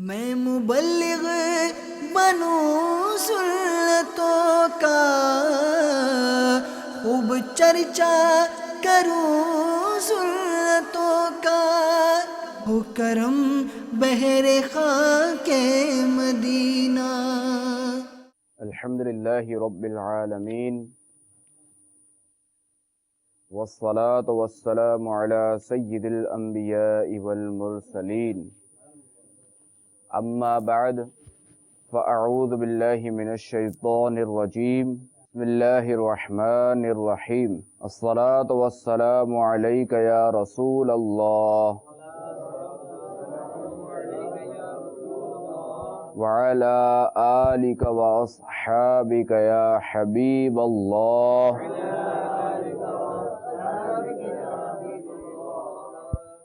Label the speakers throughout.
Speaker 1: میں مبلغ بنوں سنتوں کا، خوب چرچا کروں سنتوں کا، ہو کرم بہر خاک مدینہ۔
Speaker 2: الحمدللہ رب العالمین، والصلاة والسلام علی سید الانبیاء والمرسلین، اما بعد فاعوذ باللہ من الشیطان الرجیم، بسم اللہ الرحمن الرحیم، الصلاة والسلام علیک یا رسول اللہ وعلى آلك وأصحابك يا حبيب الله،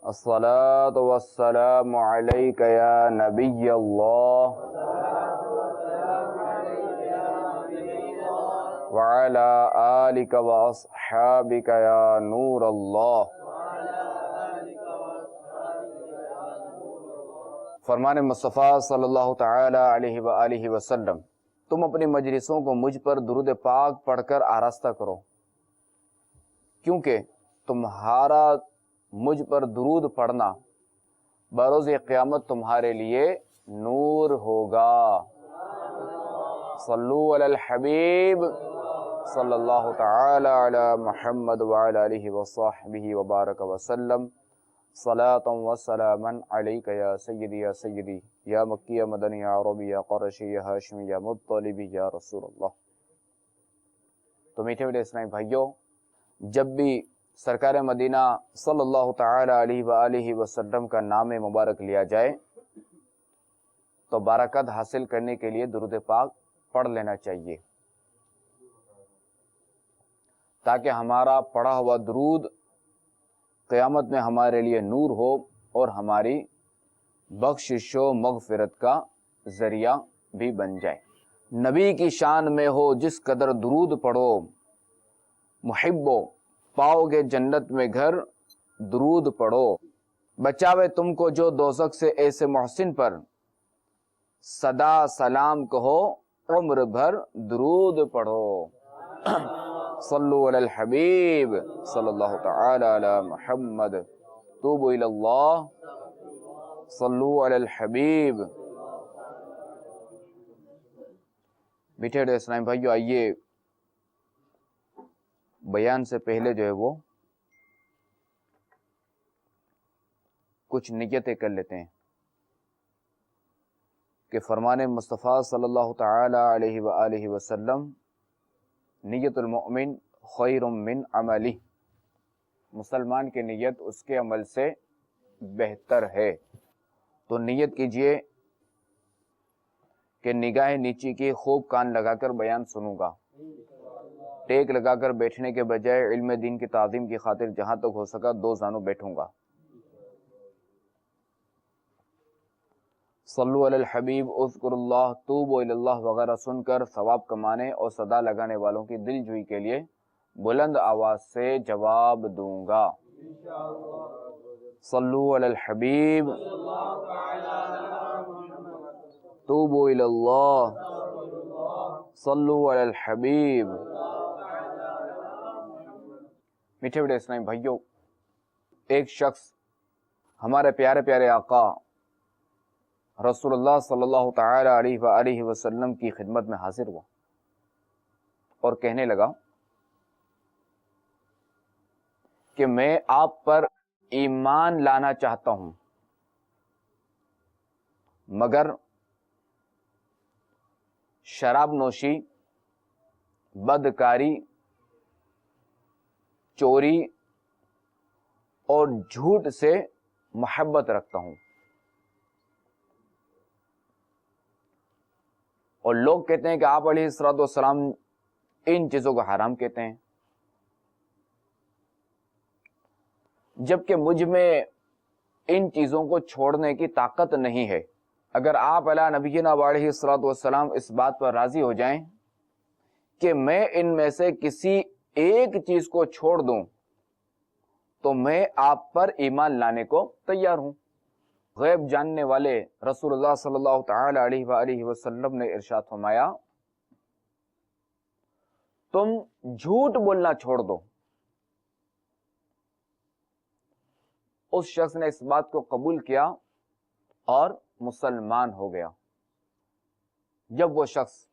Speaker 2: الصلاة والسلام عليك يا نبي الله وعلى آلك وأصحابك يا نور الله۔ فرمان مصطفیٰ صلی اللہ تعالی علیہ وآلہ وسلم، تم اپنی مجلسوں کو مجھ پر درود پاک پڑھ کر آراستہ کرو، کیونکہ تمہارا مجھ پر درود پڑھنا بروز قیامت تمہارے لیے نور ہوگا۔ صلو علی الحبیب صلی اللہ تعالی علی محمد وعلی آلہ وصحبہ وبارک وسلم، صلاۃ و سلاما علیک یا سیدی یا سیدی، یا مکی یا مدنی یا عربی یا قرشی یا ہاشمی یا مطلبی یا رسول اللہ۔ تو میٹھے میٹھے اسلامی بھائیوں، جب بھی سرکار مدینہ صلی اللہ تعالی علیہ وآلہ وسلم کا نام مبارک لیا جائے تو برکت حاصل کرنے کے لیے درود پاک پڑھ لینا چاہیے، تاکہ ہمارا پڑھا ہوا درود قیامت میں ہمارے لیے نور ہو اور ہماری بخشش و مغفرت کا ذریعہ بھی بن جائے۔ نبی کی شان میں ہو جس قدر درود پڑھو، محبو پاؤ گے جنت میں گھر، درود پڑھو۔ بچاوے تم کو جو دوزخ سے ایسے محسن پر، صدا سلام کہو عمر بھر درود پڑھو۔ صلو علی الحبیب صلی اللہ تعالی علی محمد، توبوا الی اللہ، صلو علی الحبیب۔ میٹھے اسلامی بھائیو، آئیے بیان سے پہلے جو ہے وہ کچھ نیتیں کر لیتے ہیں کہ فرمان مصطفیٰ صلی اللہ تعالی علیہ وآلہ وسلم، نیت المؤمن خیر من عملہ، مسلمان کی نیت اس کے عمل سے بہتر ہے۔ تو نیت کیجئے کہ نگاہ نیچی کی خوب کان لگا کر بیان سنوں گا، ٹیک لگا کر بیٹھنے کے بجائے علم دین کی تعظیم کی خاطر جہاں تک ہو سکا دو زانوں بیٹھوں گا۔ صلو علی الحبیب، اذکر اللہ، توبوا الی اللہ وغیرہ سن کر ثواب کمانے اور صدا لگانے والوں کی دل جوئی کے لیے بلند آواز سے جواب دوں گا۔ صلو علی الحبیب، توبوا الی اللہ، صلو علی الحبیب۔ میٹھے میٹھے اسلامی بھائیوں، ایک شخص ہمارے پیارے پیارے آقا رسول اللہ صلی اللہ تعالی علیہ وآلہ وسلم کی خدمت میں حاضر ہوا اور کہنے لگا کہ میں آپ پر ایمان لانا چاہتا ہوں، مگر شراب نوشی، بدکاری، چوری اور جھوٹ سے محبت رکھتا ہوں، اور لوگ کہتے ہیں کہ آپ علیہ الصلوۃ والسلام ان چیزوں کو حرام کہتے ہیں، جبکہ مجھ میں ان چیزوں کو چھوڑنے کی طاقت نہیں ہے۔ اگر آپ علی نبینا علیہ الصلوۃ والسلام اس بات پر راضی ہو جائیں کہ میں ان میں سے کسی ایک چیز کو چھوڑ دوں تو میں آپ پر ایمان لانے کو تیار ہوں۔ غیب جاننے والے رسول اللہ صلی اللہ تعالی علیہ وآلہ وسلم نے ارشاد فرمایا تم جھوٹ بولنا چھوڑ دو۔ اس شخص نے اس بات کو قبول کیا اور مسلمان ہو گیا۔ جب وہ شخص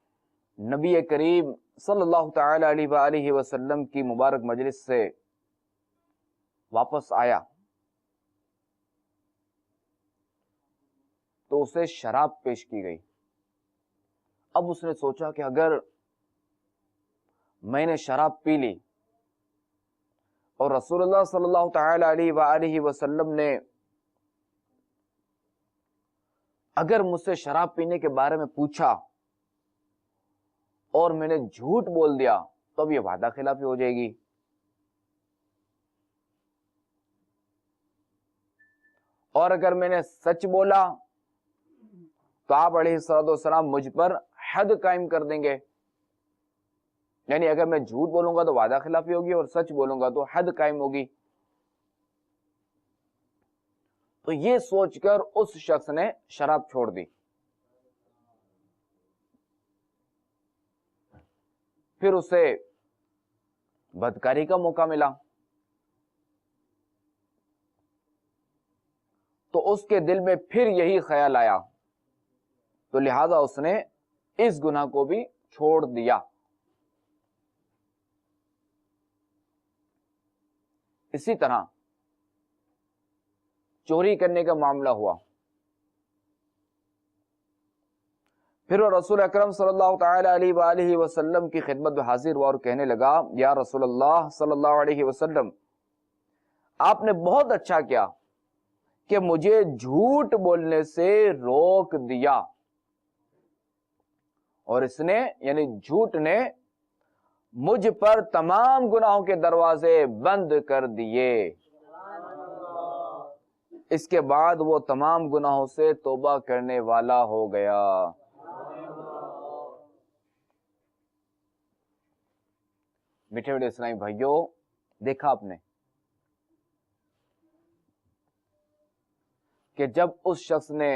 Speaker 2: نبی کریم صلی اللہ تعالی علیہ وآلہ وسلم کی مبارک مجلس سے واپس آیا تو اسے شراب پیش کی گئی۔ اب اس نے سوچا کہ اگر میں نے شراب پی لی اور رسول اللہ صلی اللہ تعالی علیہ وآلہ وسلم نے اگر مجھ سے شراب پینے کے بارے میں پوچھا اور میں نے جھوٹ بول دیا تو اب یہ وعدہ خلافی ہو جائے گی، اور اگر میں نے سچ بولا تو آپ علیہ الصلوۃ والسلام مجھ پر حد قائم کر دیں گے، یعنی اگر میں جھوٹ بولوں گا تو وعدہ خلافی ہوگی اور سچ بولوں گا تو حد قائم ہوگی۔ تو یہ سوچ کر اس شخص نے شراب چھوڑ دی۔ پھر اسے بدکاری کا موقع ملا تو اس کے دل میں پھر یہی خیال آیا، تو لہذا اس نے اس گناہ کو بھی چھوڑ دیا۔ اسی طرح چوری کرنے کا معاملہ ہوا، پھر وہ رسول اکرم صلی اللہ تعالی علیہ وآلہ وسلم کی خدمت میں حاضر ہوا اور کہنے لگا یا رسول اللہ صلی اللہ علیہ وسلم، آپ نے بہت اچھا کیا کہ مجھے جھوٹ بولنے سے روک دیا، اور اس نے یعنی جھوٹ نے مجھ پر تمام گناہوں کے دروازے بند کر دیے۔ اس کے بعد وہ تمام گناہوں سے توبہ کرنے والا ہو گیا۔ میٹھے میٹھے اسلامی بھائیوں، دیکھا آپ نے کہ جب اس شخص نے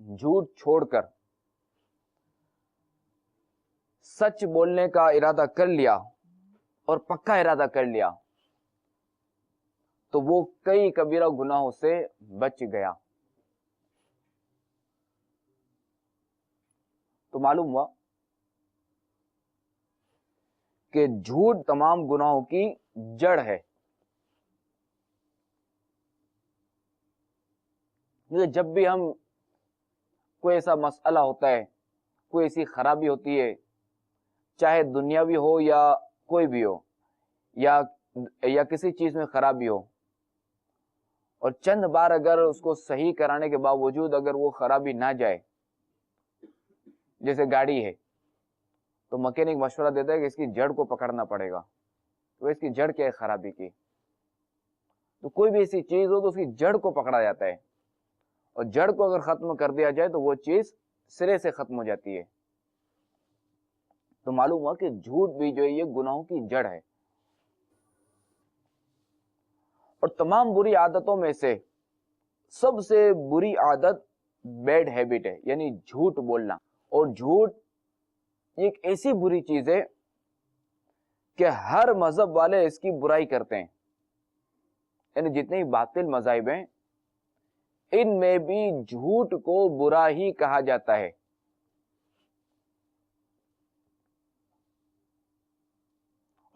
Speaker 2: جھوٹ چھوڑ کر سچ بولنے کا ارادہ کر لیا اور پکا ارادہ کر لیا تو وہ کئی کبیرہ گناہوں سے بچ گیا۔ تو معلوم ہوا کہ جھوٹ تمام گناہوں کی جڑ ہے۔ جب بھی ہم کوئی ایسا مسئلہ ہوتا ہے، کوئی ایسی خرابی ہوتی ہے، چاہے دنیاوی ہو یا کوئی بھی ہو، یا کسی چیز میں خرابی ہو، اور چند بار اگر اس کو صحیح کرانے کے باوجود اگر وہ خرابی نہ جائے، جیسے گاڑی ہے تو مکینک مشورہ دیتا ہے کہ اس کی جڑ کو پکڑنا پڑے گا، تو اس کی جڑ کیا ہے خرابی کی، تو کوئی بھی ایسی چیز ہو تو اس کی جڑ کو پکڑا جاتا ہے، اور جڑ کو اگر ختم کر دیا جائے تو وہ چیز سرے سے ختم ہو جاتی ہے۔ تو معلوم ہوا کہ جھوٹ بھی جو ہے یہ گناہوں کی جڑ ہے، اور تمام بری عادتوں میں سے سب سے بری عادت بیڈ ہیبٹ ہے، یعنی جھوٹ بولنا۔ اور جھوٹ ایک ایسی بری چیز ہے کہ ہر مذہب والے اس کی برائی کرتے ہیں، یعنی جتنے ہی باطل مذاہب ہیں ان میں بھی جھوٹ کو برا ہی کہا جاتا ہے۔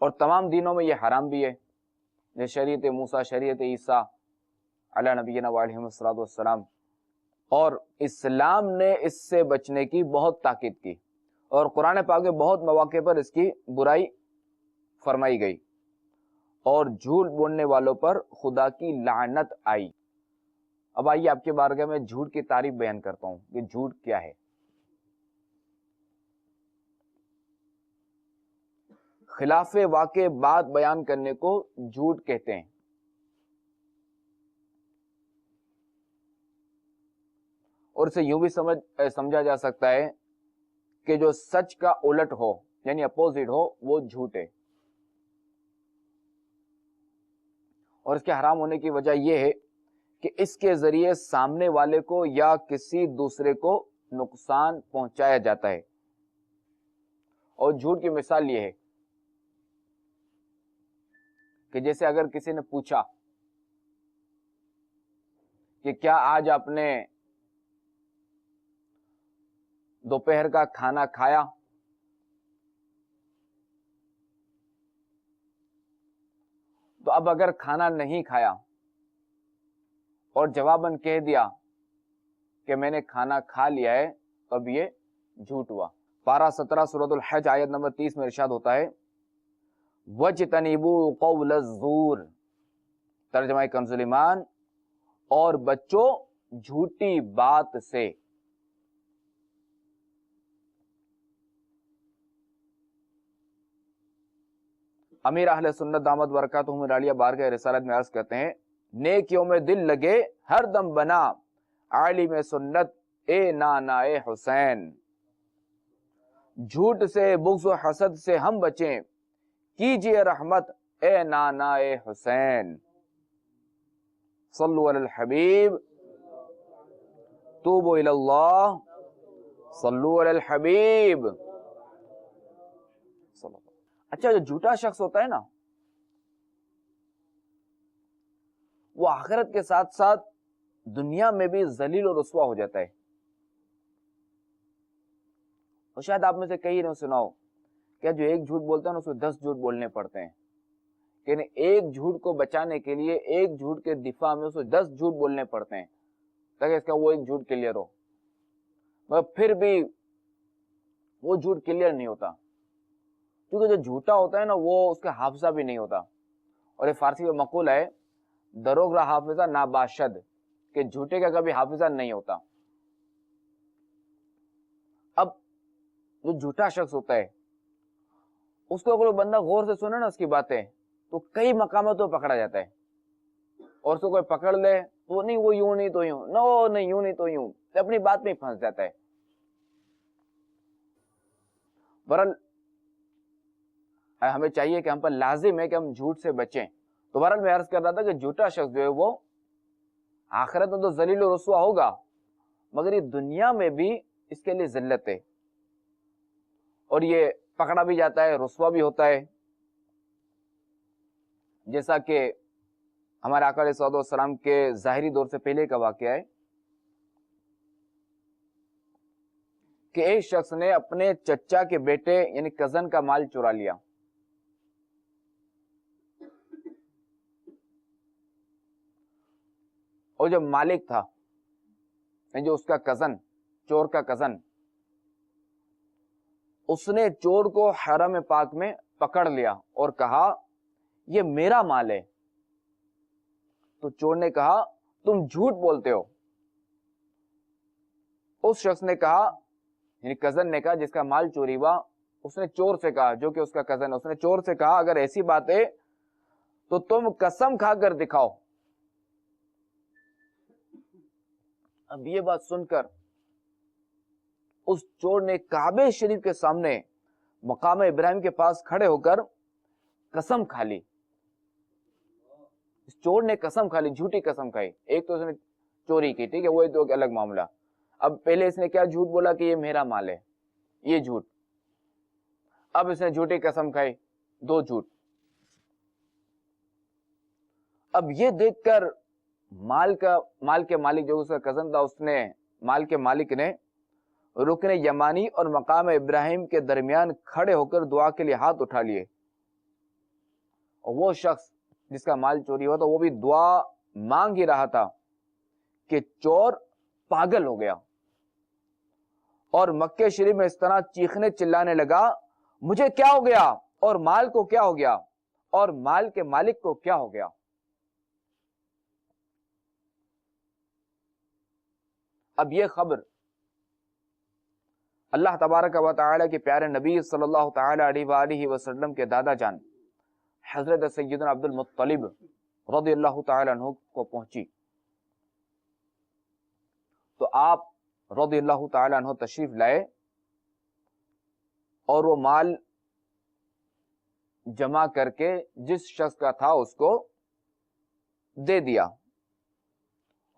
Speaker 2: اور تمام دینوں میں یہ حرام بھی ہے، جیسے شریعت موسیٰ، شریعت عیسیٰ علی نبینا وعلیہ الصلوۃ والسلام، اور اسلام نے اس سے بچنے کی بہت تاکید کی، اور قرآن پاک میں بہت مواقع پر اس کی برائی فرمائی گئی، اور جھوٹ بولنے والوں پر خدا کی لعنت آئی۔ اب آئیے آپ کے بارگاہ میں جھوٹ کی تعریف بیان کرتا ہوں کہ جھوٹ کیا ہے۔ خلاف واقع بات بیان کرنے کو جھوٹ کہتے ہیں، اور اسے یوں بھی سمجھا جا سکتا ہے کہ جو سچ کا الٹ ہو یعنی اپوزٹ ہو وہ جھوٹ ہے۔ اور اس کے حرام ہونے کی وجہ یہ ہے کہ اس کے ذریعے سامنے والے کو یا کسی دوسرے کو نقصان پہنچایا جاتا ہے. اور جھوٹ کی مثال یہ ہے کہ جیسے اگر کسی نے پوچھا کہ کیا آج آپ نے دوپہر کا کھانا کھایا، تو اب اگر کھانا نہیں کھایا اور جواباً کہہ دیا کہ میں نے کھانا کھا لیا ہے، تو اب یہ جھوٹ ہوا. پارہ 17 سورۃ الحج آیت نمبر 30 میں ارشاد ہوتا ہے وَاجْتَنِبُوا قَوْلَ الزُّورِ، ترجمہ کنز ایمان، اور بچو جھوٹی بات سے. امیر اہل سنت دامت برکاتہم العالیہ بارگاہ رسالت میں عرض کرتے ہیں نیکیوں میں دل لگے ہر دم بنا عالم سنت اے نانا اے حسین. جھوٹ سے بغض و حسد سے ہم بچیں کیجئے رحمت اے نانا اے حسین. صلو علی الحبیب توبوا الی اللہ صلو علی الحبیب. اچھا، جو جھوٹا شخص ہوتا ہے نا، وہ آخرت کے ساتھ ساتھ دنیا میں بھی ذلیل و رسوا ہو جاتا ہے. اور شاید آپ میں سے کئی نے سنا ہو کہ جو ایک جھوٹ بولتا ہے نا، اس کو 10 جھوٹ بولنے پڑتے ہیں. یعنی ایک جھوٹ کو بچانے کے لیے، ایک جھوٹ کے دفاع میں اس کو 10 جھوٹ بولنے پڑتے ہیں تاکہ اس کا وہ ایک جھوٹ کلیئر ہو. مگر پھر بھی وہ جھوٹ کلیئر نہیں ہوتا، کیونکہ جو جھوٹا ہوتا ہے نا، وہ اس کا حافظہ بھی نہیں ہوتا. اور یہ فارسی میں مقول ہے دروغ را حافظہ ناباشد، کہ جھوٹے کا کبھی حافظہ نہیں ہوتا. اب جو جھوٹا شخص ہوتا ہے، اس کو اگر بندہ غور سے سنے نا اس کی باتیں، تو کئی مقامات تو پکڑا جاتا ہے. اور اس کو کوئی پکڑ لے تو نہیں وہ یوں نہیں تو یوں، نو نہیں یوں نہیں تو یوں، اپنی بات میں پھنس جاتا ہے. برحال ہمیں چاہیے کہ ہم پر لازم ہے کہ ہم جھوٹ سے بچیں. تو بہرحال میں عرض کر رہا تھا کہ جھوٹا شخص جو ہے وہ آخرت میں تو ذلیل و رسوا ہوگا، مگر یہ دنیا میں بھی اس کے لیے ذلت ہے، اور یہ پکڑا بھی جاتا ہے، رسوا بھی ہوتا ہے. جیسا کہ ہمارے آقا علیہ الصلوۃ والسلام کے ظاہری دور سے پہلے کا واقعہ ہے کہ ایک شخص نے اپنے چچا کے بیٹے یعنی کزن کا مال چرا لیا. اور جو مالک تھا، یعنی جو اس کا کزن، چور کا کزن، اس نے چور کو حرم پاک میں پکڑ لیا اور کہا یہ میرا مال ہے. تو چور نے کہا تم جھوٹ بولتے ہو. اس شخص نے کہا، یعنی کزن نے کہا جس کا مال چوری ہوا، اس نے چور سے کہا، جو کہ اس کا کزن، اس نے چور سے کہا اگر ایسی بات ہے تو تم قسم کھا کر دکھاؤ. اب یہ بات سن کر اس چور نے کعبے شریف کے سامنے مقام ابراہیم کے پاس کھڑے ہو کر قسم کھا لی. اس چور نے قسم کھا لی، جھوٹی قسم کھائی. ایک تو اس نے چوری کی، ٹھیک ہے، وہ تو ایک الگ معاملہ. اب پہلے اس نے کیا جھوٹ بولا کہ یہ میرا مال ہے، یہ جھوٹ. اب اس نے جھوٹی قسم کھائی، 2 جھوٹ. اب یہ دیکھ کر مال کے مالک جو اس کا کزن تھا، اس نے مال کے مالک نے رکن یمانی اور مقام ابراہیم کے درمیان کھڑے ہو کر دعا کے لیے ہاتھ اٹھا لیے. اور وہ شخص جس کا مال چوری ہوا تھا وہ بھی دعا مانگ ہی رہا تھا کہ چور پاگل ہو گیا، اور مکے شریف میں اس طرح چیخنے چلانے لگا مجھے کیا ہو گیا، اور مال کو کیا ہو گیا، اور مال کے مالک کو کیا ہو گیا. اب یہ خبر اللہ تبارک و تعالی کے پیارے نبی صلی اللہ تعالی علیہ وآلہ وسلم کے دادا جان حضرت سیدنا عبد المطلب رضی اللہ تعالی عنہ کو پہنچی. تو آپ رضی اللہ تعالی عنہ تشریف لائے اور وہ مال جمع کر کے جس شخص کا تھا اس کو دے دیا.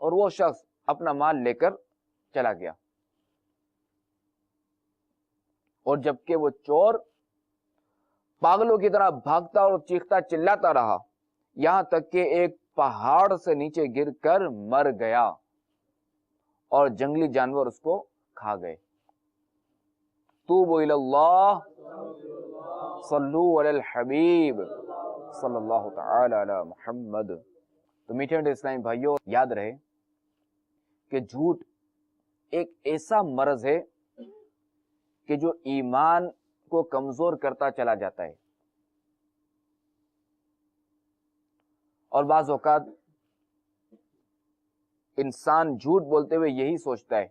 Speaker 2: اور وہ شخص اپنا مال لے کر چلا گیا. اور جبکہ وہ چور پاگلوں کی طرح بھاگتا اور چیختا چلاتا رہا یہاں تک کہ ایک پہاڑ سے نیچے گر کر مر گیا اور جنگلی جانور اس کو کھا گئے. توبوا الی اللہ صلو علی الحبیب صلی اللہ تعالی علی محمد. تو میٹھے میٹھے اسلامی بھائیوں، یاد رہے کہ جھوٹ ایک ایسا مرض ہے کہ جو ایمان کو کمزور کرتا چلا جاتا ہے. اور بعض اوقات انسان جھوٹ بولتے ہوئے یہی سوچتا ہے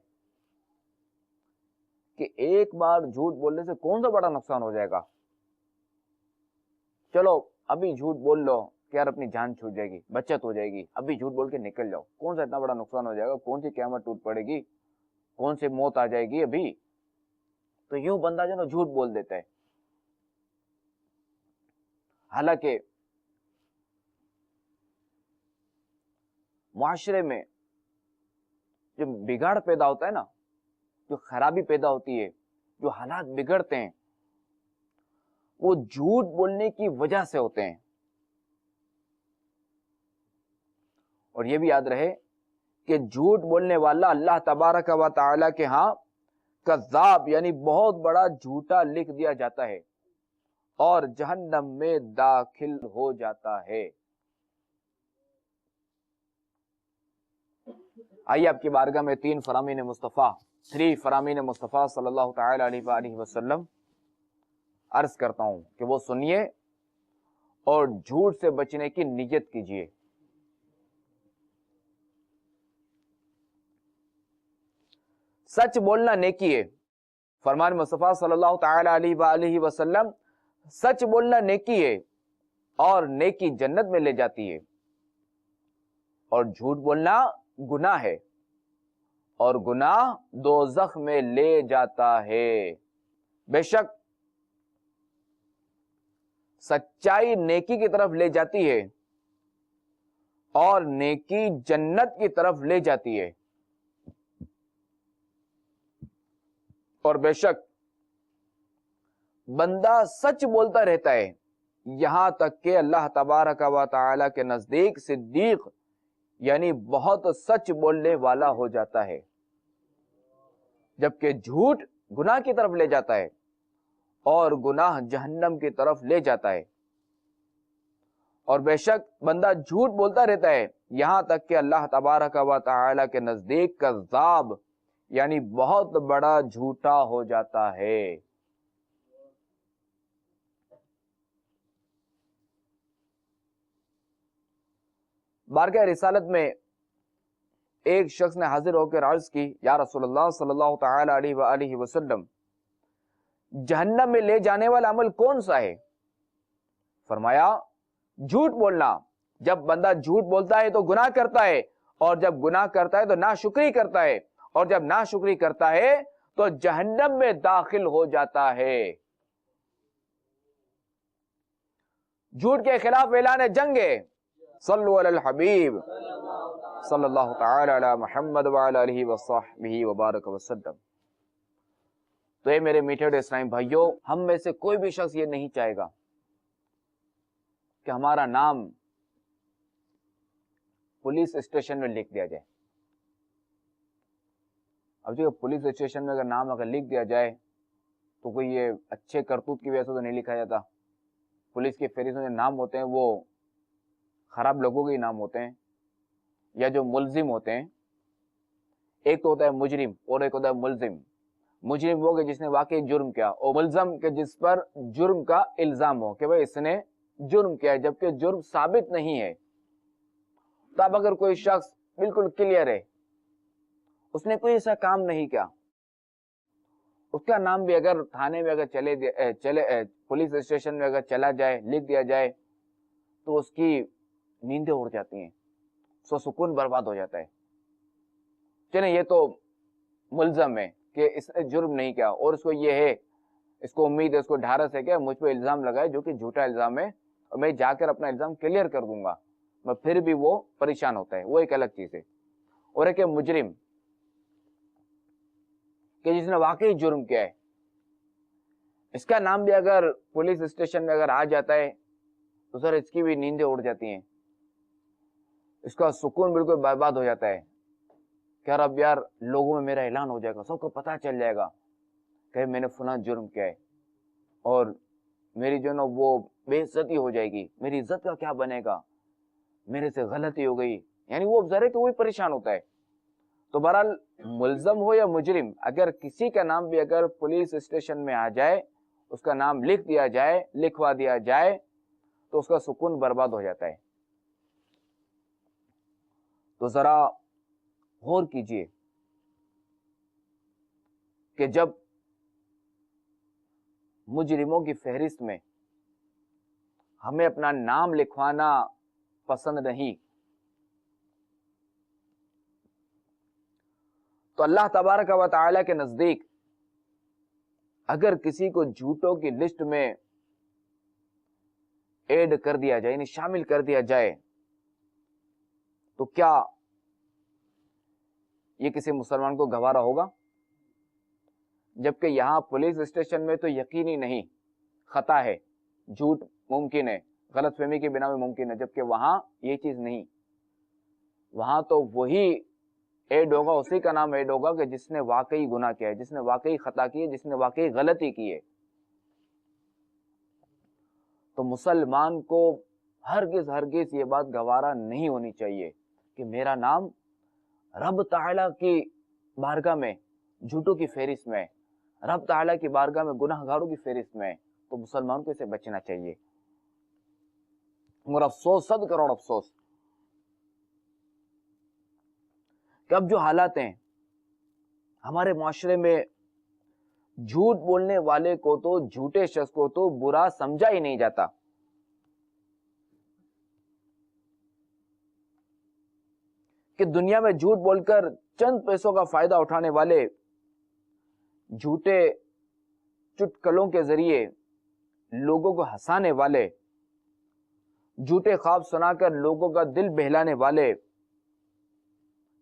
Speaker 2: کہ ایک بار جھوٹ بولنے سے کون سا بڑا نقصان ہو جائے گا، چلو ابھی جھوٹ بول لو کہ یار اپنی جان چھوٹ جائے گی، بچت ہو جائے گی، ابھی جھوٹ بول کے نکل جاؤ، کون سا اتنا بڑا نقصان ہو جائے گا، کون سی قیامت ٹوٹ پڑے گی، کون سی موت آ جائے گی ابھی. تو یوں بندہ جو نا جھوٹ بول دیتا ہے. حالانکہ معاشرے میں جو بگاڑ پیدا ہوتا ہے نا، جو خرابی پیدا ہوتی ہے، جو حالات بگڑتے ہیں، وہ جھوٹ بولنے کی وجہ سے ہوتے ہیں. اور یہ بھی یاد رہے کہ جھوٹ بولنے والا اللہ تبارک و تعالی کے ہاں کذاب یعنی بہت بڑا جھوٹا لکھ دیا جاتا ہے اور جہنم میں داخل ہو جاتا ہے. آئیے آپ کی بارگاہ میں 3 فرامین مصطفیٰ صلی اللہ تعالی علیہ وآلہ وسلم عرض کرتا ہوں کہ وہ سنیے اور جھوٹ سے بچنے کی نیت کیجیے. سچ بولنا نیکی ہے. فرمان مصطفیٰ صلی اللہ تعالی علیہ وآلہ وسلم، سچ بولنا نیکی ہے اور نیکی جنت میں لے جاتی ہے، اور جھوٹ بولنا گناہ ہے اور گناہ دوزخ میں لے جاتا ہے. بے شک سچائی نیکی کی طرف لے جاتی ہے اور نیکی جنت کی طرف لے جاتی ہے. اور بے شک بندہ سچ بولتا رہتا ہے یہاں تک کہ اللہ تبارک و تعالی کے نزدیک صدیق یعنی بہت سچ بولنے والا ہو جاتا ہے. جبکہ جھوٹ گناہ کی طرف لے جاتا ہے اور گناہ جہنم کی طرف لے جاتا ہے. اور بے شک بندہ جھوٹ بولتا رہتا ہے یہاں تک کہ اللہ تبارک و تعالی کے نزدیک کذاب یعنی بہت بڑا جھوٹا ہو جاتا ہے. بارگاہ رسالت میں ایک شخص نے حاضر ہو کر عرض کی، یا رسول اللہ صلی اللہ تعالی علیہ وآلہ وسلم، جہنم میں لے جانے والا عمل کون سا ہے؟ فرمایا جھوٹ بولنا. جب بندہ جھوٹ بولتا ہے تو گناہ کرتا ہے، اور جب گناہ کرتا ہے تو ناشکری کرتا ہے، اور جب ناشکری کرتا ہے تو جہنم میں داخل ہو جاتا ہے. جھوٹ کے خلاف اعلان جنگ ہے. صلو علی الحبیب صلی اللہ تعالی علی محمد وعلی آلہ وصحبہ وبارک وسلم. تو اے میرے میٹھے اسلامی بھائیوں، ہم میں سے کوئی بھی شخص یہ نہیں چاہے گا کہ ہمارا نام پولیس اسٹیشن میں لکھ دیا جائے. اب جو پولیس اسٹیشن میں اگر نام لکھ دیا جائے تو کوئی یہ اچھے کرتوت کی وجہ سے تو نہیں لکھا جاتا. پولیس کی فہرست میں جو نام ہوتے ہیں وہ خراب لوگوں کے نام ہوتے ہیں، یا جو ملزم ہوتے ہیں. ایک تو ہوتا ہے مجرم اور ایک ہوتا ہے ملزم. مجرم وہ کہ جس نے واقعی جرم کیا، اور ملزم کہ جس پر جرم کا الزام ہو کہ بھئی اس نے جرم کیا ہے جبکہ جرم ثابت نہیں ہے. تو اب اگر کوئی شخص بالکل کلیئر ہے، اس نے کوئی ایسا کام نہیں کیا، اس کا نام بھی اگر تھانے میں اگر پولیس اسٹیشن میں اگر چلا جائے، لکھ دیا جائے، تو اس کی نیندیں اڑ جاتی ہیں، سو سکون برباد ہو جاتا ہے. چلیں یہ تو ملزم ہے کہ اس نے جرم نہیں کیا، اور اس کو یہ ہے، اس کو امید ہے، اس کو ڈھارس ہے کہ مجھ پہ الزام لگائے جو کہ جھوٹا الزام ہے، اور میں جا کر اپنا الزام کلیئر کر دوں گا، میں پھر بھی وہ پریشان ہوتا ہے، وہ ایک الگ چیز ہے. اور ایک ہے مجرم کہ جس نے واقعی جرم کیا ہے. اس کا نام بھی اگر پولیس اسٹیشن میں اگر آ جاتا ہے تو سر اس کی بھی نیندیں اڑ جاتی ہیں, اس کا سکون بالکل برباد ہو جاتا ہے کہ اب یار لوگوں میں میرا اعلان ہو جائے گا, سب کو پتہ چل جائے گا کہ میں نے فلاں جرم کیا ہے, اور میری جو نا وہ بے عزتی ہو جائے گی, میری عزت کا کیا بنے گا, میرے سے غلطی ہو گئی. یعنی وہ ذرے تو وہی پریشان ہوتا ہے. تو بہرحال ملزم ہو یا مجرم, اگر کسی کا نام بھی اگر پولیس اسٹیشن میں آ جائے, اس کا نام لکھ دیا جائے, لکھوا دیا جائے, تو اس کا سکون برباد ہو جاتا ہے. تو ذرا غور کیجئے کہ جب مجرموں کی فہرست میں ہمیں اپنا نام لکھوانا پسند نہیں, تو اللہ تبارک و تعالی کے نزدیک اگر کسی کو جھوٹوں کی لسٹ میں ایڈ کر دیا جائے, یعنی شامل کر دیا جائے, تو کیا یہ کسی مسلمان کو گوارا ہوگا؟ جبکہ یہاں پولیس اسٹیشن میں تو یقینی نہیں, خطا ہے, جھوٹ ممکن ہے, غلط فہمی کی بنا میں ممکن ہے, جبکہ وہاں یہ چیز نہیں. وہاں تو وہی ایڈ ہوگا, اسی کا نام ایڈ ہوگا کہ جس نے واقعی گناہ کیا ہے, جس نے واقعی خطا کی ہے, جس نے واقعی غلطی کی ہے. تو مسلمان کو ہرگز یہ بات گوارا نہیں ہونی چاہیے کہ میرا نام رب تعالیٰ کی بارگاہ میں جھوٹوں کی فہرست میں, رب تعالیٰ کی بارگاہ میں گناہ گاروں کی فہرست میں. تو مسلمان کو اسے بچنا چاہیے. اور افسوس, 100 کروڑ افسوس کہ اب جو حالات ہیں ہمارے معاشرے میں, جھوٹ بولنے والے کو تو, جھوٹے شخص کو تو برا سمجھا ہی نہیں جاتا. کہ دنیا میں جھوٹ بول کر چند پیسوں کا فائدہ اٹھانے والے, جھوٹے چٹکلوں کے ذریعے لوگوں کو ہنسانے والے, جھوٹے خواب سنا کر لوگوں کا دل بہلانے والے,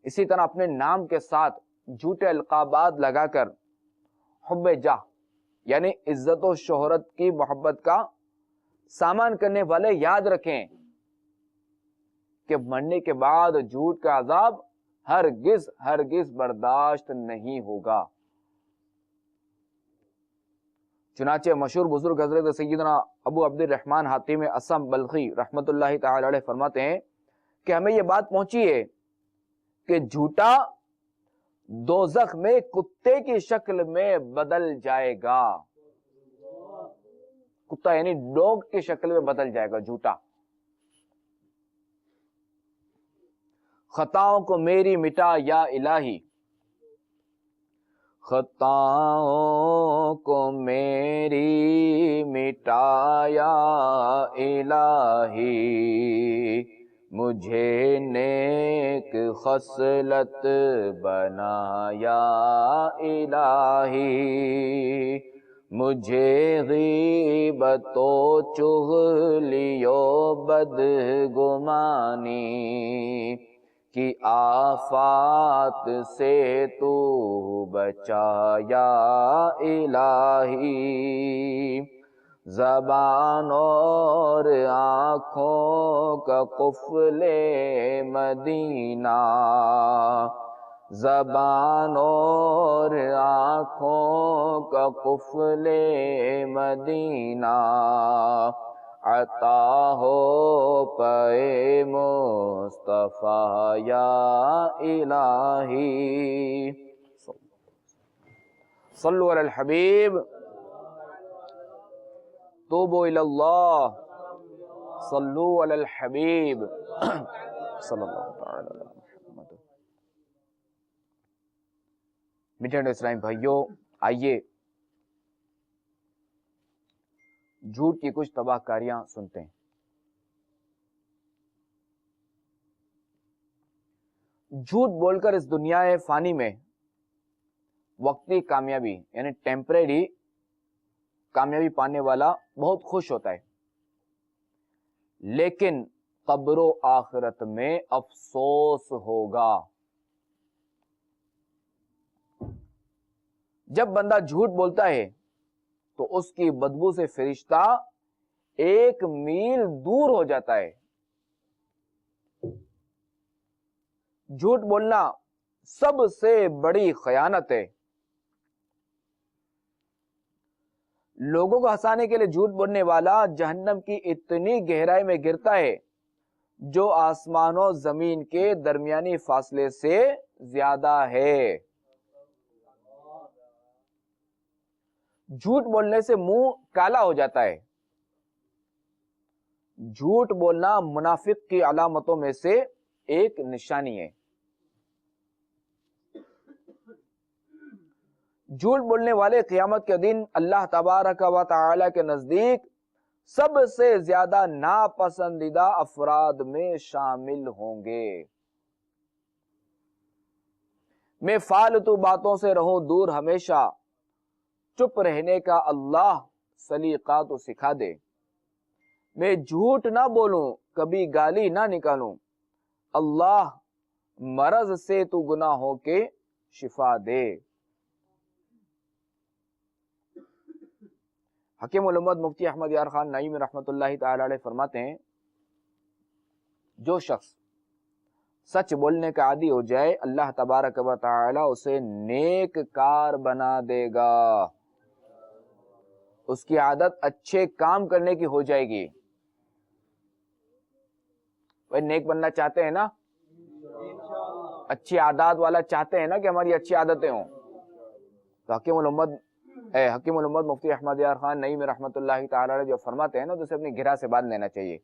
Speaker 2: اسی طرح اپنے نام کے ساتھ جھوٹے القابات لگا کر حب جاہ یعنی عزت و شہرت کی محبت کا سامان کرنے والے یاد رکھیں کہ مرنے کے بعد جھوٹ کا عذاب ہرگز برداشت نہیں ہوگا. چنانچہ مشہور بزرگ حضرت سیدنا ابو عبد الرحمن حاتم اصم بلخی رحمت اللہ تعالی علیہ فرماتے ہیں کہ ہمیں یہ بات پہنچی ہے کہ جھوٹا دوزخ میں کتے کی شکل میں بدل جائے گا. کتا یعنی ڈوگ کی شکل میں بدل جائے گا جھوٹا. خطاؤں کو میری مٹا یا الہی, خطاؤں کو میری مٹا یا الہی, مجھے نیک خصلت بنا یا الہی, مجھے غیبت و چغلی و بدگمانی کی آفات سے تو بچا یا الہی. زبان اور آنکھوں کا قفل مدینہ, زبان اور آنکھوں کا قفل مدینہ, عطا ہو پے مصطفیٰ یا الہی. صلو علی الحبیب, توبوا الی اللہ, صلو علی الحبیب صلی اللہ تعالی علی محمد. میٹھے اسلام بھائیوں, آئیے جھوٹ کی کچھ تباہ کاریاں سنتے ہیں. جھوٹ بول کر اس دنیا فانی میں وقتی کامیابی یعنی ٹیمپریری کامیابی پانے والا بہت خوش ہوتا ہے, لیکن قبر و آخرت میں افسوس ہوگا. جب بندہ جھوٹ بولتا ہے تو اس کی بدبو سے فرشتہ 1 میل دور ہو جاتا ہے. جھوٹ بولنا سب سے بڑی خیانت ہے. لوگوں کو ہنسانے کے لیے جھوٹ بولنے والا جہنم کی اتنی گہرائی میں گرتا ہے جو آسمان و زمین کے درمیانی فاصلے سے زیادہ ہے. جھوٹ بولنے سے منہ کالا ہو جاتا ہے. جھوٹ بولنا منافق کی علامتوں میں سے ایک نشانی ہے. جھوٹ بولنے والے قیامت کے دن اللہ تبارک و تعالی کے نزدیک سب سے زیادہ ناپسندیدہ افراد میں شامل ہوں گے. میں فالتو باتوں سے رہوں دور ہمیشہ، چپ رہنے کا اللہ سلیقہ تو سکھا دے. میں جھوٹ نہ بولوں، کبھی گالی نہ نکالوں، اللہ مرض سے تو گناہوں کے شفا دے. حکیم الامت مفتی احمد یار خان نعیمی رحمت اللہ تعالی علیہ فرماتے ہیں، جو شخص سچ بولنے کا عادی ہو جائے اللہ تبارک و تعالی اسے نیک کار بنا دے گا. اس کی عادت اچھے کام کرنے کی ہو جائے گی. وہ نیک بننا چاہتے ہیں نا، اچھی عادات والا چاہتے ہیں نا کہ ہماری اچھی عادتیں ہوں، تو حکیم الامت مفتی احمد یار خان نعیمی رحمت اللہ تعالی علیہ جو فرماتے ہیں نا، تو اسے اپنی گرہ سے باندھ لینا چاہیے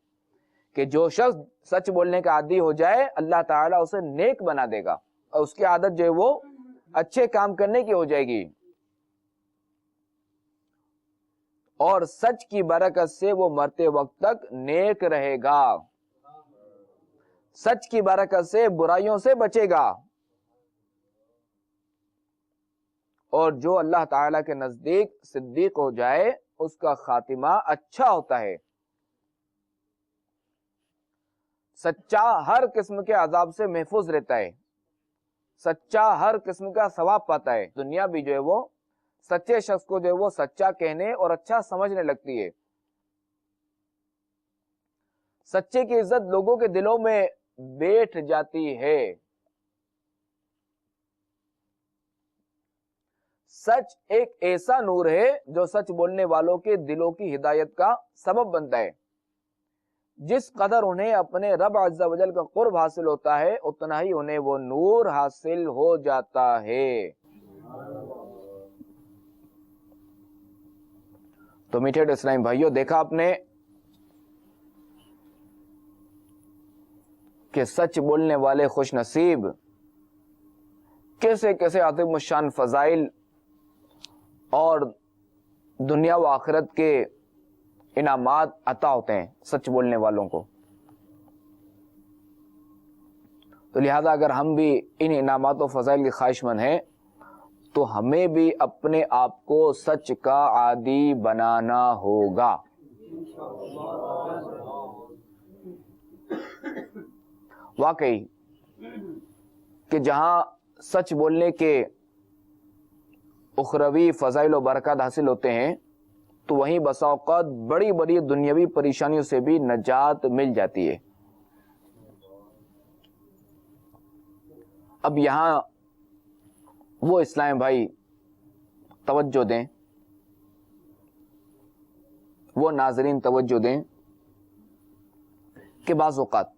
Speaker 2: کہ جو شخص سچ بولنے کا عادی ہو جائے اللہ تعالیٰ اسے نیک بنا دے گا اور اس کی عادت جو ہے وہ اچھے کام کرنے کی ہو جائے گی، اور سچ کی برکت سے وہ مرتے وقت تک نیک رہے گا. سچ کی برکت سے برائیوں سے بچے گا، اور جو اللہ تعالیٰ کے نزدیک صدیق ہو جائے اس کا خاتمہ اچھا ہوتا ہے. سچا ہر قسم کے عذاب سے محفوظ رہتا ہے، سچا ہر قسم کا ثواب پاتا ہے. دنیا بھی جو ہے وہ سچے شخص کو جو ہے وہ سچا کہنے اور اچھا سمجھنے لگتی ہے. سچے کی عزت لوگوں کے دلوں میں بیٹھ جاتی ہے. سچ ایک ایسا نور ہے جو سچ بولنے والوں کے دلوں کی ہدایت کا سبب بنتا ہے. جس قدر انہیں اپنے رب عز و جل کا قرب حاصل ہوتا ہے اتنا ہی انہیں وہ نور حاصل ہو جاتا ہے. تو میٹھے اسلامی بھائیوں، دیکھا آپ نے کہ سچ بولنے والے خوش نصیب کیسے کیسے عظیم الشان فضائل اور دنیا و آخرت کے انعامات عطا ہوتے ہیں سچ بولنے والوں کو. تو لہذا اگر ہم بھی ان انعامات و فضائل کے خواہش مند ہیں تو ہمیں بھی اپنے آپ کو سچ کا عادی بنانا ہوگا. واقعی کہ جہاں سچ بولنے کے اخروی فضائل و برکات حاصل ہوتے ہیں تو وہیں بسا اوقات بڑی بڑی دنیاوی پریشانیوں سے بھی نجات مل جاتی ہے. اب یہاں وہ اسلام بھائی توجہ دیں، وہ ناظرین توجہ دیں کہ بعض اوقات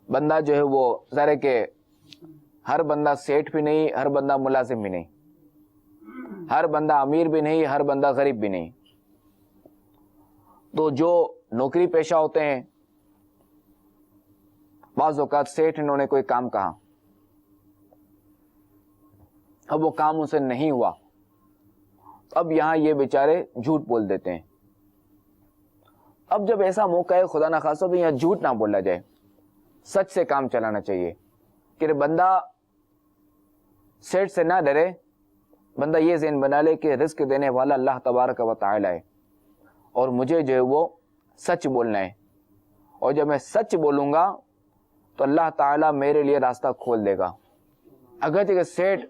Speaker 2: بندہ جو ہے وہ ظاہر ہے کہ ہر بندہ سیٹ بھی نہیں، ہر بندہ ملازم بھی نہیں، ہر بندہ امیر بھی نہیں، ہر بندہ غریب بھی نہیں. تو جو نوکری پیشہ ہوتے ہیں بعض اوقات سیٹ انہوں نے کوئی کام کہا، اب وہ کام اسے نہیں ہوا، اب یہاں یہ بیچارے جھوٹ بول دیتے ہیں. اب جب ایسا موقع ہے خدا نخواستہ تو یہاں جھوٹ نہ بولا جائے، سچ سے کام چلانا چاہیے کہ بندہ سیٹ سے نہ ڈرے، بندہ یہ ذہن بنا لے کہ رزق دینے والا اللہ تبارک و تعالی ہے اور مجھے جو ہے وہ سچ بولنا ہے، اور جب میں سچ بولوں گا تو اللہ تعالیٰ میرے لیے راستہ کھول دے گا. اگرچہ کہ سیٹ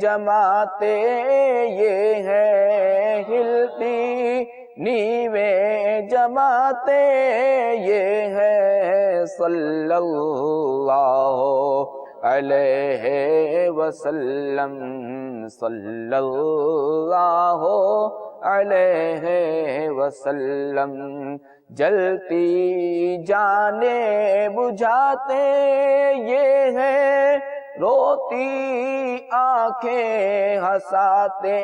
Speaker 2: جماعتیں یہ ہے، ہلتی نیویں جماعتیں یہ ہے، صلی اللہ علیہ وسلم، صلی اللہ علیہ وسلم، جلتی جانیں بجھاتے یہ ہے، روتی آنکھیں ہنساتے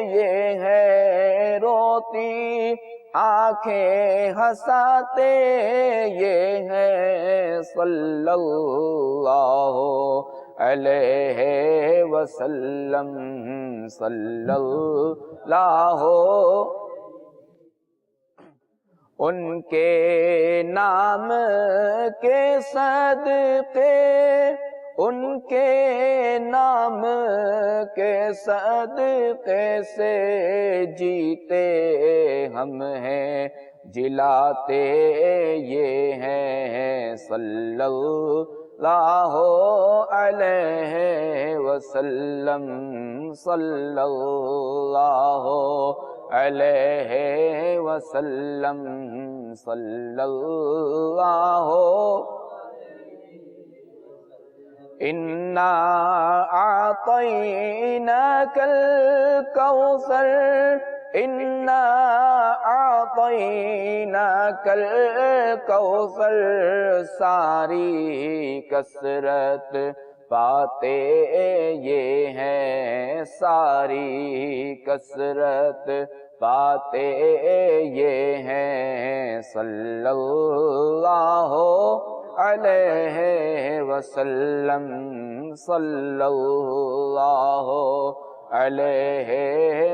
Speaker 2: یہ ہے، روتی آنکھیں ہنساتے یہ ہے، صلی اللہ علیہ وسلم، صلی اللہ۔ ان کے نام کے صدقے، ان کے نام کے صدقے سے جیتے ہم ہیں، جلاتے یہ ہیں، صلی اللہ علیہ وسلم، صلی اللہ علیہ وسلم، صلی اللہ۔ اِنَّا أَعْطَيْنَاكَ الْكَوْثَرَ، اِنَّا أَعْطَيْنَاكَ الْكَوْثَرَ، ساری کثرت پاتے یہ ہیں، ساری کثرت پاتے یہ ہیں، صلی اللہ علیہ وسلم، صلی اللہ علیہ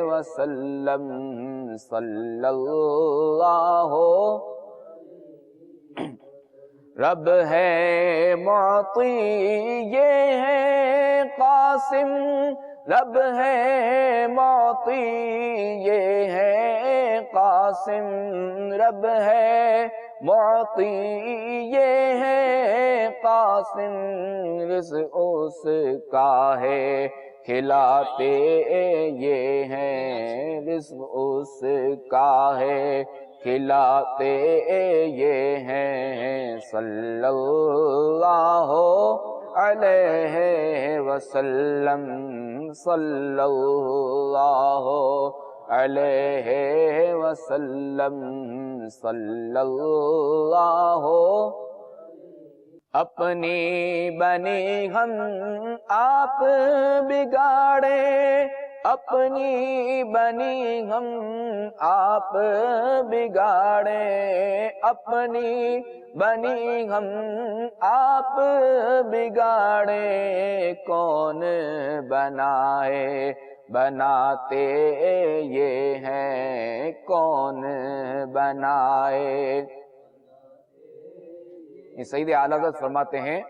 Speaker 2: وسلم، صلی اللہ۔ رب ہے معطی یہ ہے قاسم، رب ہے معطی یہ ہے قاسم، رب ہے معطی یہ ہے قاسم، رزق اس کا ہے کھلاتے یہ ہیں، رزق اس کا ہے کھلاتے یہ ہیں، صلی اللہ علیہ وسلم، صلی اللہ علیہ وسلم، صلی اللہ۔ اپنی بنی ہم آپ بگاڑے، اپنی بنی ہم آپ بگاڑے، اپنی بنی ہم آپ بگاڑے، کون بنائے بناتے یہ ہیں، کون بنائے۔ یہ سید اعلیٰ حضرت فرماتے ہیں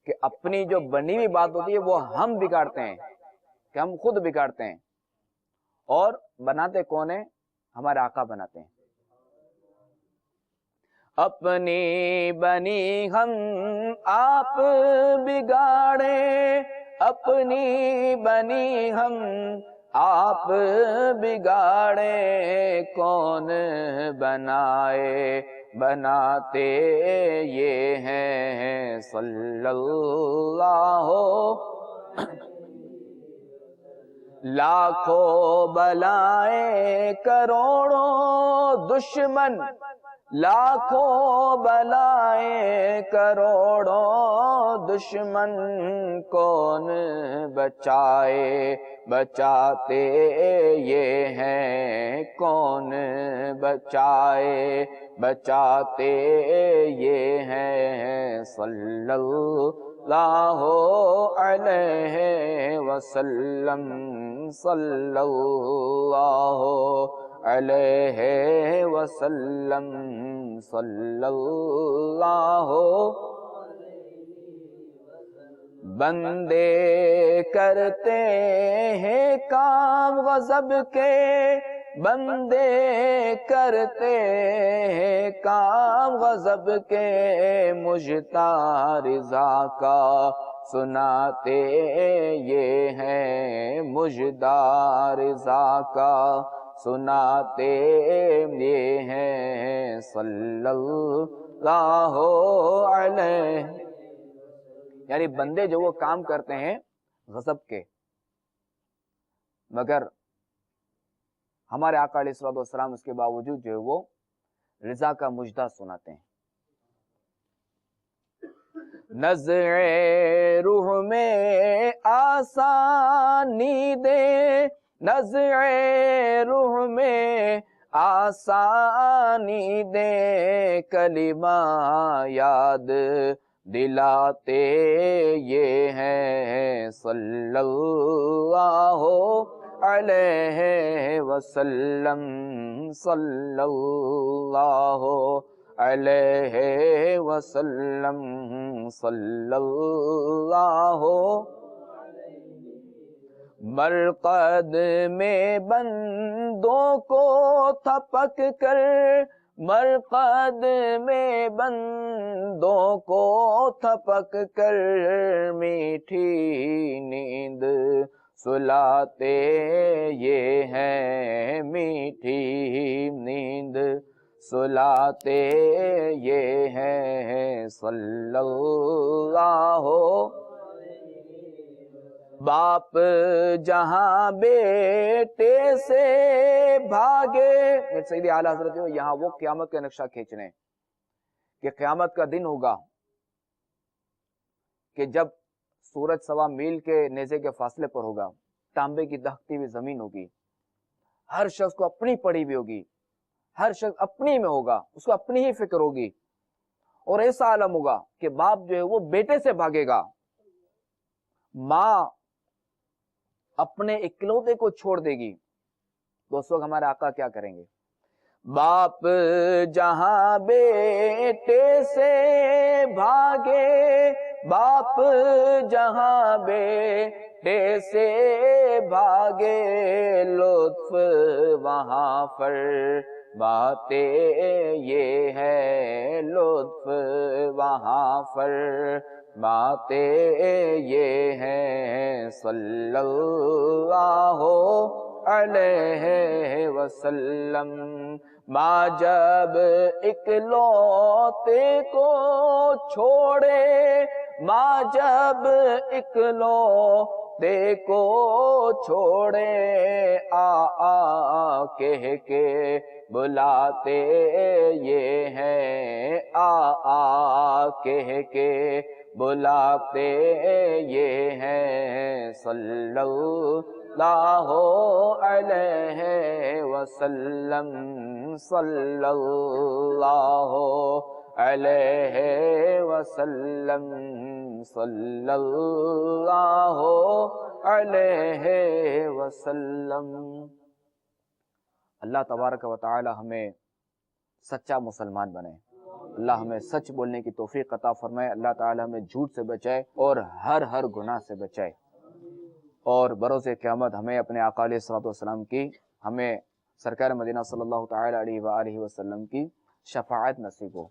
Speaker 2: کہ اپنی جو بنی ہوئی بات ہوتی ہے وہ ہم بگاڑتے ہیں، کہ ہم خود بگاڑتے ہیں، اور بناتے کون ہیں؟ ہمارے آقا بناتے ہیں۔ اپنی بنی ہم آپ بگاڑے، اپنی بنی ہم آپ بگاڑے، کون بنائے بناتے یہ ہیں، صلی اللہ۔ لاکھوں بلائیں کروڑوں دشمن، لاکھوں بلائیں کروڑوں دشمن، کون بچائے بچاتے یہ ہیں، کون بچائے بچاتے یہ ہیں، صلی اللہ علیہ وسلم، صلی اللہ علیہ وسلم، صلی اللہ۔ بندے کرتے ہیں کام غضب کے، بندے کرتے ہیں کام غضب کے، مجھتا رضا کا سناتے یہ ہیں، مجدہ رضا کا سناتے یہ ہیں صلی اللہ علیہ. یعنی بندے جو وہ کام کرتے ہیں غضب کے، مگر ہمارے آقا علیہ الصلوۃ والسلام اس کے باوجود جو ہے وہ رضا کا مجدہ سناتے ہیں. نزع روح میں آسانی دے، نزع روح میں آسانی دے، کلمہ یاد دلاتے یہ ہیں صلی اللہ علیہ وسلم، صلی اللہ علیہ وسلم، صلی اللہ. مرقد میں بندوں کو تھپک کر، مرقد میں بندوں کو تھپک کر، میٹھی نیند سلاتے یہ ہیں، میٹھی نیند سلاتے یہ ہیں صلی اللہ. باپ جہاں بیٹے سے بھاگے، سیدی اعلیٰ حضرت جو یہاں وہ قیامت کا نقشہ کھینچ رہے ہیں کہ قیامت کا دن ہوگا کہ جب سورج 1.25 میل کے نیزے کے فاصلے پر ہوگا، تانبے کی دہکتی ہوئی زمین ہوگی، ہر شخص کو اپنی پڑی ہوئی ہوگی، ہر شخص اپنی میں ہوگا، اس کو اپنی ہی فکر ہوگی، اور ایسا عالم ہوگا کہ باپ جو ہے وہ بیٹے سے بھاگے گا، ماں اپنے اکلوتے کو چھوڑ دے گی. تو اس وقت ہمارے آقا کیا کریں گے؟ باپ جہاں بیٹے سے بھاگے، باپ جہاں بیٹے سے بھاگے، لطف وہاں فرماتے یہ ہے، لطف وہاں فرماتے یہ ہیں صلی اللہ علیہ وسلم. ماں جب اکلوتے کو چھوڑے، ماں جب اکلوتے کو چھوڑے، آ کہہ کے بلاتے یہ ہیں، آ کہہ کے بلاتے یہ ہیں صلی اللہ علیہ وسلم، صلی اللہ علیہ وسلم، صلی اللہ علیہ وسلم. اللہ تبارک و تعالی ہمیں سچا مسلمان بنائے، اللہ ہمیں سچ بولنے کی توفیق عطا فرمائے، اللہ تعالی ہمیں جھوٹ سے بچائے اور ہر گناہ سے بچائے، اور بروز قیامت ہمیں اپنے آقا علیہ الصلوۃ والسلام کی، ہمیں سرکار مدینہ صلی اللہ تعالی علیہ وآلہ وسلم کی شفاعت نصیب ہو،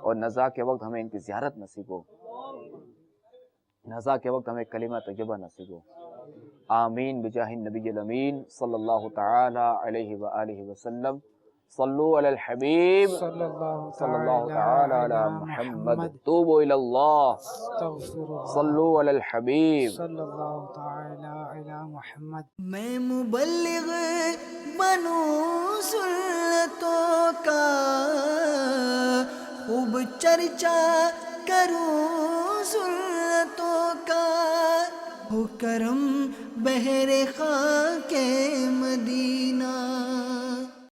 Speaker 2: اور نزا کے وقت ہمیں ان کی زیارت نصیب ہو، نزا کے وقت ہمیں کلمہ طیبہ نصیب ہو. آمین بجاہ النبی الامین صلی اللہ تعالی علیہ وآلہ وسلم. صلو علی الحبیب صلی اللہ تعالی علی محمد. توبوا الی اللہ. صلو علی الحبیب
Speaker 3: صلی اللہ تعالی علی محمد.
Speaker 1: میں مبلغ بنوں سنتوں کا، خوب چرچا کروں سنتوں کا، ہو کرم بہر خاک مدینہ.